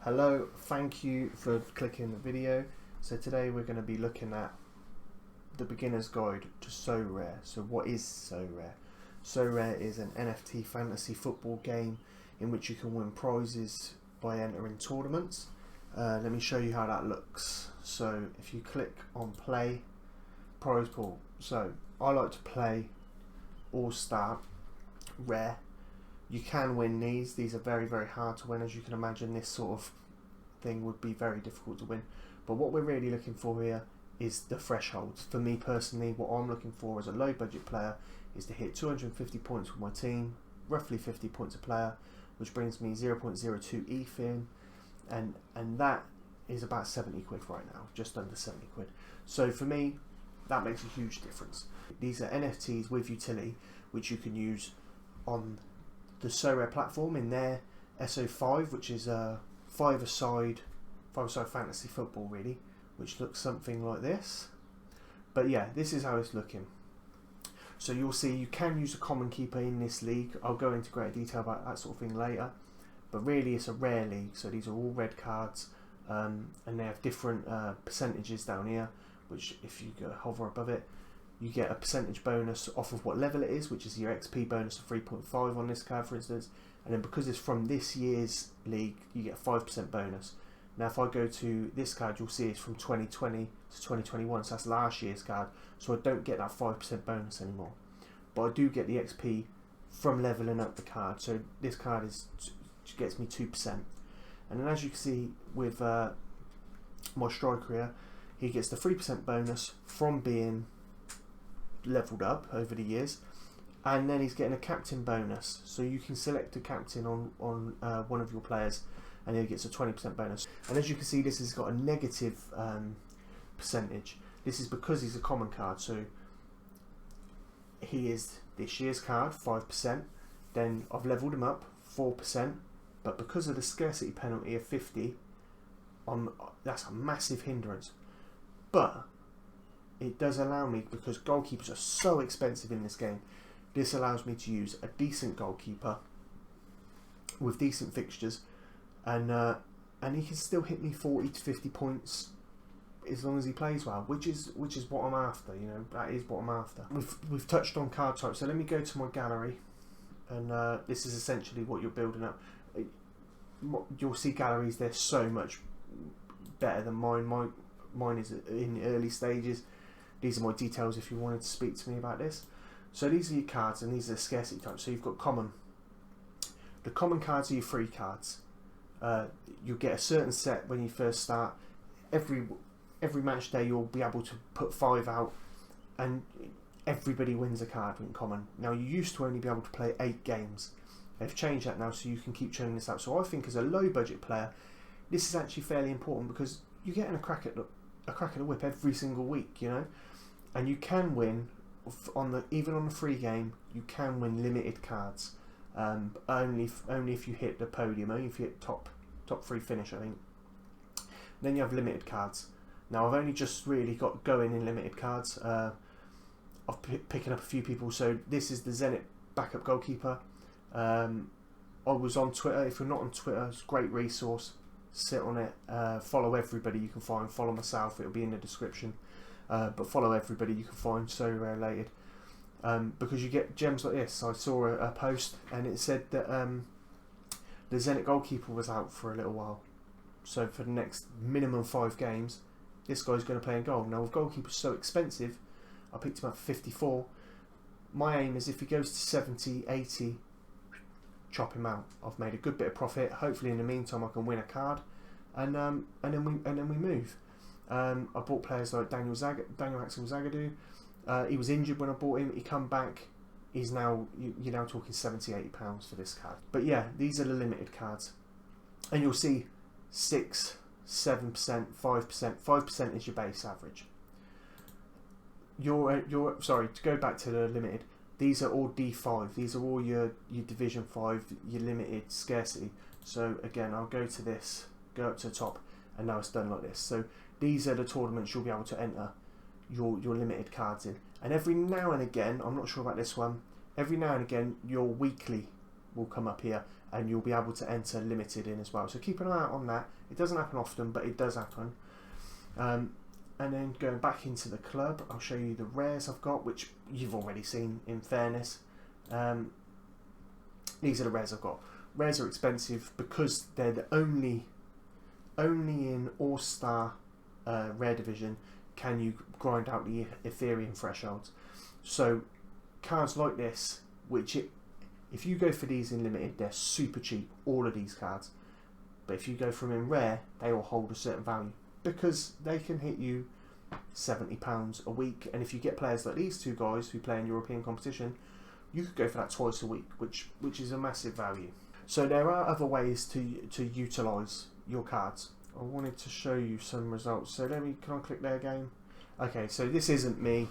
Hello, thank you for clicking the video. So today we're going to be looking at the beginner's guide to Sorare. So what is Sorare? Sorare is an NFT fantasy football game in which you can win prizes by entering tournaments. Let me show you how that looks. So if you click on play, prize pool. So I like to play All Star Rare. You can win these. These are very, very hard to win. As you can imagine, this sort of thing would be very difficult to win. But what we're really looking for here is the thresholds. For me personally, what I'm looking for as a low budget player is to hit 250 points with my team, roughly 50 points a player, which brings me 0.02 ETH in, and that is about 70 quid right now, just under 70 quid. So for me, that makes a huge difference. These are NFTs with utility, which you can use on the Sorare platform in their SO5, which is a five-a-side fantasy football really, which looks something like this. But yeah, this is how it's looking. So you'll see you can use a common keeper in this league. I'll go into great detail about that sort of thing later, but really it's a rare league, so these are all red cards, and they have different percentages down here, which if you go hover above it, you get a percentage bonus off of what level it is, which is your XP bonus of 3.5 on this card, for instance. And then because it's from this year's league, you get a 5% bonus. Now, if I go to this card, you'll see it's from 2020 to 2021, so that's last year's card. So I don't get that 5% bonus anymore, but I do get the XP from leveling up the card. So this card gets me 2%. And then, as you can see with my striker here, he gets the 3% bonus from being leveled up over the years, and then he's getting a captain bonus, so you can select a captain on one of your players and he gets a 20% bonus. And as you can see, this has got a negative percentage. This is because he's a common card, so he is this year's card 5%, then I've leveled him up 4%, but because of the scarcity penalty of 50, that's a massive hindrance. But it does allow me, because goalkeepers are so expensive in this game, this allows me to use a decent goalkeeper with decent fixtures, and he can still hit me 40 to 50 points as long as he plays well, which is what I'm after. You know, that is what I'm after. We've touched on card types, so let me go to my gallery, and this is essentially what you're building up. You'll see galleries, they're so much better than mine. Mine is in the early stages. These are my details if you wanted to speak to me about this. So these are your cards, and these are the scarcity types. So you've got common. The common cards are your free cards. You'll get a certain set when you first start. Every match day you'll be able to put 5 out, and everybody wins a card in common. Now, you used to only be able to play 8 games. They've changed that now, so you can keep churning this out. So I think as a low budget player, this is actually fairly important, because you're getting a crack at the whip every single week, you know. And you can win even on the free game. You can win limited cards, only if you hit the podium, only if you hit top 3 finish, I think. Then you have limited cards. Now, I've only just really got going in limited cards. I've picking up a few people. So this is the Zenit backup goalkeeper. I was on Twitter. If you're not on Twitter, it's a great resource. Sit on it. Follow everybody you can find. Follow myself. It'll be in the description. But follow everybody you can find Sorare related, because you get gems like this. I saw a post and it said that the Zenit goalkeeper was out for a little while, so for the next minimum 5 games this guy's going to play in goal. Now, with goalkeepers so expensive, I picked him up for 54. My aim is if he goes to 70, 80, chop him out. I've made a good bit of profit. Hopefully in the meantime I can win a card, and then we move. I bought players like Daniel Axel Zagadou. He was injured when I bought him. He come back. He's now, you're now talking £70–80 for this card. But yeah, these are the limited cards, and you'll see 6, 7%, 5%. 5% is your base average. Sorry, to go back to the limited. These are all D5. These are all your Division 5, your limited scarcity. So again, I'll go to this, go up to the top, and now it's done like this. So these are the tournaments you'll be able to enter your limited cards in. And every now and again, I'm not sure about this one, every now and again your weekly will come up here, and you'll be able to enter limited in as well. So keep an eye out on that. It doesn't happen often, but it does happen. And then going back into the club, I'll show you the rares I've got, which you've already seen in fairness. These are the rares I've got. Rares are expensive because they're the only in All-Star rare division can you grind out the Ethereum thresholds. So cards like this, which if you go for these in limited, they're super cheap, all of these cards. But if you go for them in rare, they will hold a certain value because they can hit you £70 a week. And if you get players like these two guys who play in European competition, you could go for that twice a week, which is a massive value. So there are other ways to utilise your cards. I wanted to show you some results. So can I click there again? Okay, so this isn't me,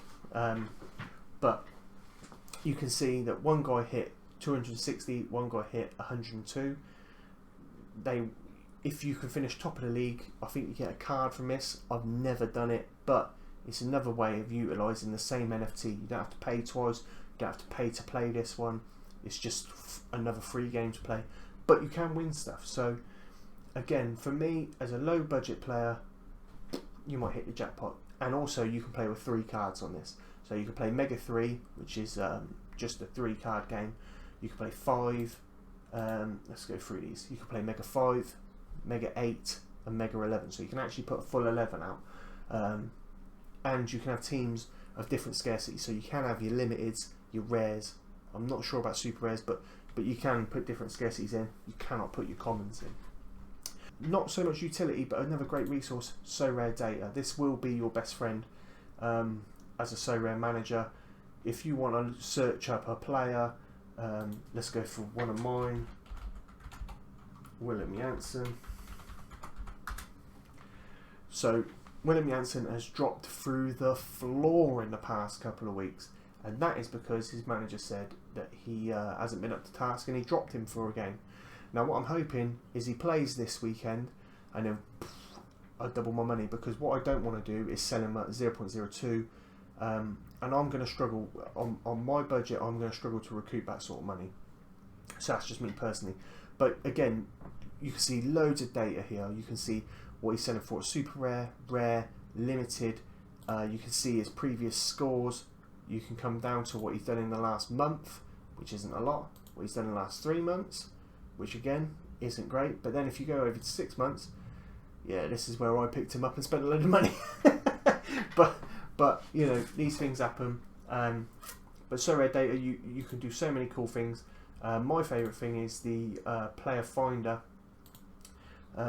but you can see that one guy hit 260, one guy hit 102. If you can finish top of the league, I think you get a card from this. I've never done it, but it's another way of utilising the same NFT. You don't have to pay twice. You don't have to pay to play this one. It's just another free game to play, but you can win stuff. So again, for me as a low budget player, you might hit the jackpot. And also you can play with 3 cards on this. So you can play Mega 3, which is just a 3 card game. You can play 5. Let's go through these. You can play Mega 5, Mega 8 and Mega 11. So you can actually put a full 11 out. And you can have teams of different scarcity. So you can have your limiteds, your rares. I'm not sure about super rares, but you can put different scarcities in. You cannot put your commons in. Not so much utility, but another great resource, Soraredata. This will be your best friend as a Sorare manager. If you want to search up a player, let's go for one of mine, William Jansen. So William Jansen has dropped through the floor in the past couple of weeks, and that is because his manager said that he hasn't been up to task and he dropped him for a game. Now what I'm hoping is he plays this weekend and then I double my money, because what I don't want to do is sell him at 0.02, and I'm going to struggle on my budget. I'm going to struggle to recoup that sort of money. So that's just me personally. But again, you can see loads of data here. You can see what he's selling for: super rare, rare, limited. You can see his previous scores. You can come down to what he's done in the last month, which isn't a lot. What he's done in the last 3 months, which again isn't great. But then if you go over to 6 months, yeah, this is where I picked him up and spent a load of money. but you know, these things happen. But Soraredata, you can do so many cool things. My favourite thing is the player finder.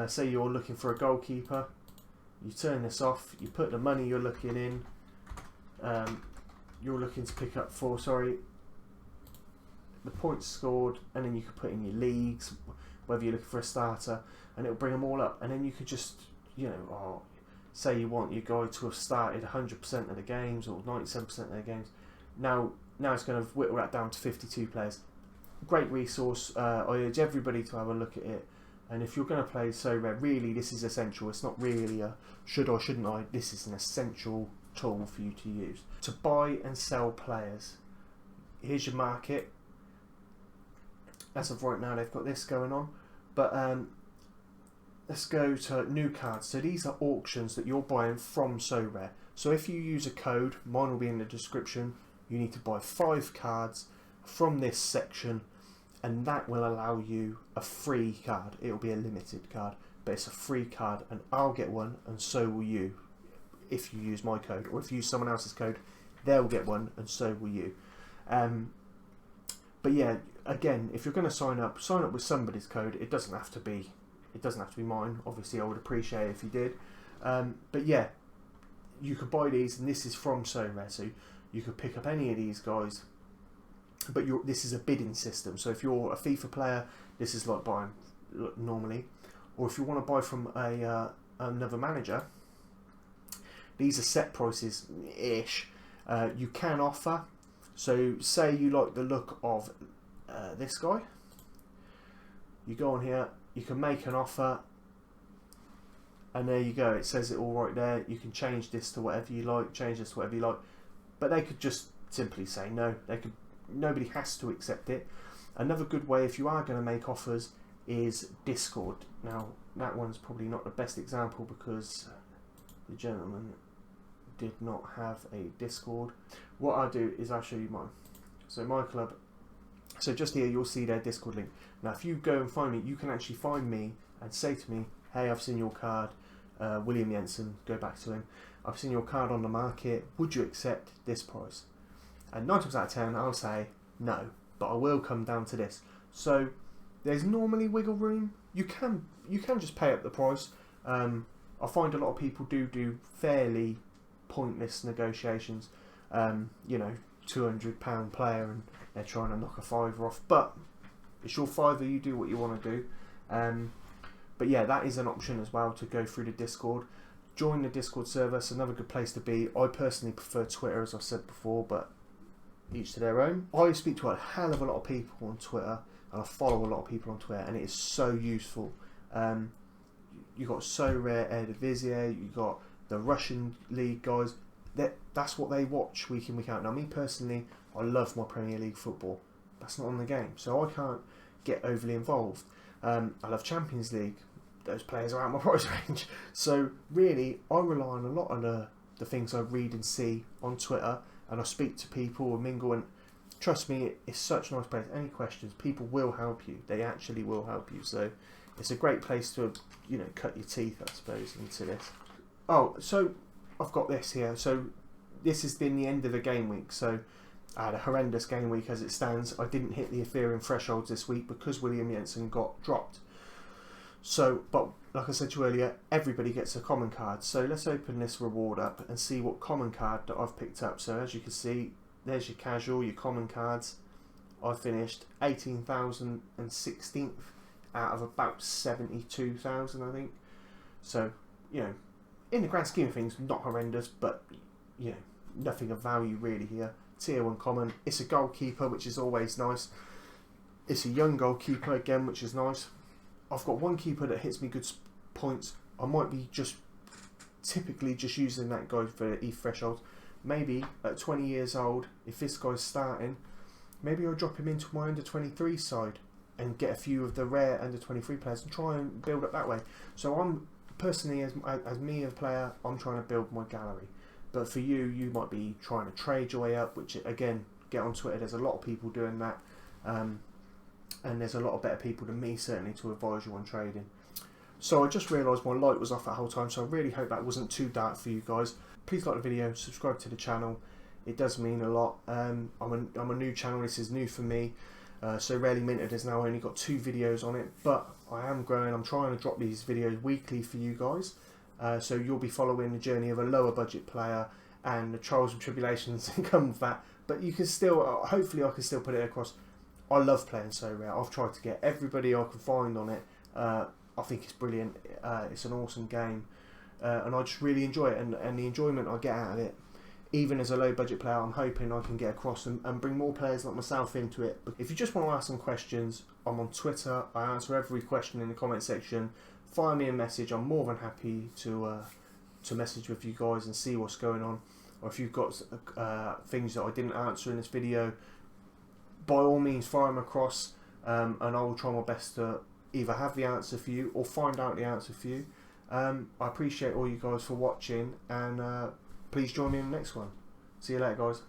Say you're looking for a goalkeeper, you turn this off, you put the money you're looking in, you're looking to pick up for, the points scored, and then you can put in your leagues, whether you're looking for a starter, and it'll bring them all up. And then you could just, you know, say you want your guy to have started 100% of the games or 97% of the games. Now it's going to whittle that down to 52 players. Great resource. I urge everybody to have a look at it. And if you're going to play Sorare, really this is essential. It's not really a should or shouldn't I. This is an essential tool for you to use to buy and sell players. Here's your market. As of right now, they've got this going on. But let's go to new cards. So these are auctions that you're buying from Sorare. So if you use a code, mine will be in the description. You need to buy 5 cards from this section, and that will allow you a free card. It will be a limited card, but it's a free card, and I'll get one, and so will you. If you use my code, or if you use someone else's code, they'll get one, and so will you. But yeah, again, if you're going to sign up with somebody's code. It doesn't have to be mine. Obviously, I would appreciate it if you did. But yeah, you could buy these, and this is from Sorare, so you could pick up any of these guys. But this is a bidding system. So if you're a FIFA player, this is like buying normally. Or if you want to buy from another manager, these are set prices ish. You can offer. So say you like the look of this guy. You go on here, you can make an offer, and there you go. It says it all right there. You can change this to whatever you like, change this to whatever you like. But they could just simply say no. Nobody has to accept it. Another good way, if you are going to make offers, is Discord. Now, that one's probably not the best example because the gentleman did not have a Discord. What I'll do is I'll show you mine. So my club, so just here you'll see their Discord link. Now if you go and find me, you can actually find me and say to me, hey, I've seen your card, William Jensen, go back to him, I've seen your card on the market, would you accept this price? And 9 times out of 10 I'll say no, but I will come down to this. So there's normally wiggle room. You can just pay up the price. I find a lot of people do fairly pointless negotiations. You know, £200 player and they're trying to knock a fiver off, but it's your fiver, you do what you want to do. But yeah, that is an option as well, to go through the Discord. Join the Discord server, it's another good place to be. I personally prefer Twitter, as I've said before, but each to their own. I speak to a hell of a lot of people on Twitter, and I follow a lot of people on Twitter, and it is so useful. You got Sorare, Eredivisie, you got the Russian league guys. That's what they watch week in, week out. Now, me personally, I love my Premier League football. That's not on the game, so I can't get overly involved. I love Champions League. Those players are out of my price range. So really, I rely on a lot of the things I read and see on Twitter, and I speak to people and mingle, and trust me, it's such a nice place. Any questions, people will help you. They actually will help you. So it's a great place to, you know, cut your teeth, I suppose, into this. Oh, so I've got this here. So this has been the end of the game week. So I had a horrendous game week as it stands. I didn't hit the Ethereum thresholds this week because William Jensen got dropped. So, but like I said to you earlier, everybody gets a common card. So let's open this reward up and see what common card that I've picked up. So as you can see, there's your casual, your common cards. I finished 18,016th out of about 72,000, I think. So, you know, in the grand scheme of things, not horrendous, but, you know, nothing of value really here. Tier 1 common. It's a goalkeeper, which is always nice. It's a young goalkeeper again, which is nice. I've got one keeper that hits me good points. I might be typically just using that guy for ETH threshold. Maybe at 20 years old, if this guy's starting, maybe I'll drop him into my under 23 side and get a few of the rare under 23 players and try and build up that way. So I'm personally, as me as a player, I'm trying to build my gallery. But for you, you might be trying to trade your way up, which again, get on Twitter. There's a lot of people doing that. And there's a lot of better people than me, certainly, to advise you on trading. So I just realised my light was off that whole time, so I really hope that wasn't too dark for you guys. Please like the video, subscribe to the channel. It does mean a lot. I'm a new channel, this is new for me. SorarelyMinted has now only got 2 videos on it, but I am growing. I'm trying to drop these videos weekly for you guys. So you'll be following the journey of a lower budget player and the trials and tribulations that come with that. But you can still, hopefully I can still put it across. I love playing Sorare. I've tried to get everybody I can find on it. I think it's brilliant. It's an awesome game, and I just really enjoy it. And the enjoyment I get out of it, even as a low budget player, I'm hoping I can get across and bring more players like myself into it. But if you just want to ask some questions, I'm on Twitter. I answer every question in the comment section. Fire me a message. I'm more than happy to message with you guys and see what's going on. Or if you've got things that I didn't answer in this video, by all means fire them across, and I will try my best to either have the answer for you or find out the answer for you. I appreciate all you guys for watching, and please join me in the next one. See you later, guys.